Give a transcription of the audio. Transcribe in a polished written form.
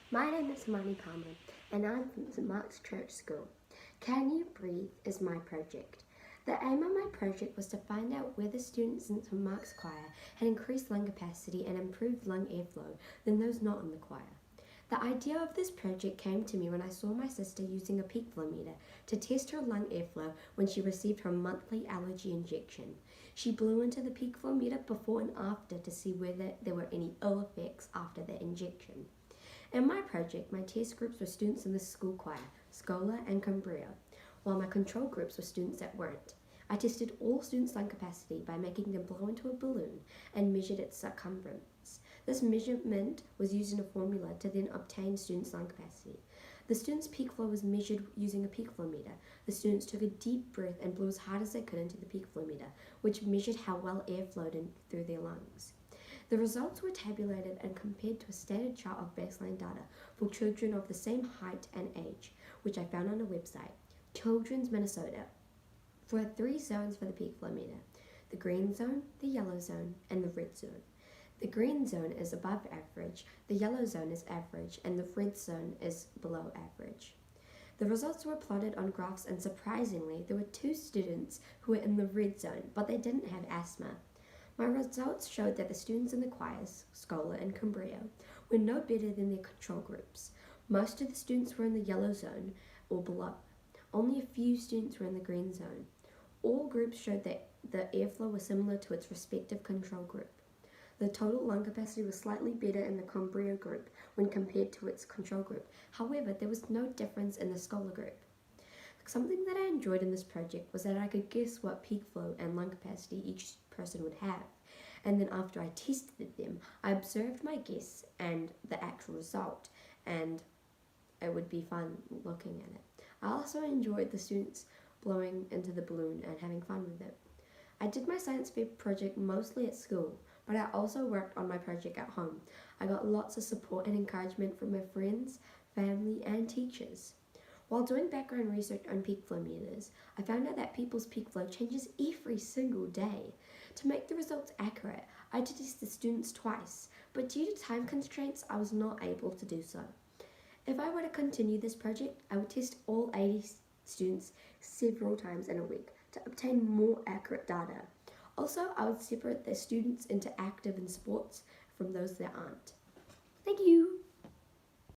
My name is Hemani Parmar, and I'm from St Mark's Church School. Can You Breathe is my project. The aim of my project was to find out whether students in St Mark's choir had increased lung capacity and improved lung airflow than those not in the choir. The idea of this project came to me when I saw my sister using a peak flow meter to test her lung airflow when she received her monthly allergy injection. She blew into the peak flow meter before and after to see whether there were any ill effects after the injection. In my project, my test groups were students in the school choir, Schola and Cumbria, while my control groups were students that weren't. I tested all students' lung capacity by making them blow into a balloon and measured its circumference. This measurement was used in a formula to then obtain students' lung capacity. The students' peak flow was measured using a peak flow meter. The students took a deep breath and blew as hard as they could into the peak flow meter, which measured how well air flowed in through their lungs. The results were tabulated and compared to a standard chart of baseline data for children of the same height and age, which I found on a website, Children's Minnesota. There are 3 zones for the peak flow meter: the green zone, the yellow zone, and the red zone. The green zone is above average, the yellow zone is average, and the red zone is below average. The results were plotted on graphs, and surprisingly, there were 2 students who were in the red zone, but they didn't have asthma. My results showed that the students in the choirs, Schola and Cumbria, were no better than their control groups. Most of the students were in the yellow zone or below. Only a few students were in the green zone. All groups showed that the airflow was similar to its respective control group. The total lung capacity was slightly better in the Cumbria group when compared to its control group. However, there was no difference in the Schola group. Something that I enjoyed in this project was that I could guess what peak flow and lung capacity each person would have. And then after I tested them, I observed my guess and the actual result, and it would be fun looking at it. I also enjoyed the students blowing into the balloon and having fun with it. I did my science fair project mostly at school, but I also worked on my project at home. I got lots of support and encouragement from my friends, family, and teachers. While doing background research on peak flow meters, I found out that people's peak flow changes every single day. To make the results accurate, I had to test the students twice, but due to time constraints, I was not able to do so. If I were to continue this project, I would test all 80 students several times in a week to obtain more accurate data. Also, I would separate the students into active and sports from those that aren't. Thank you!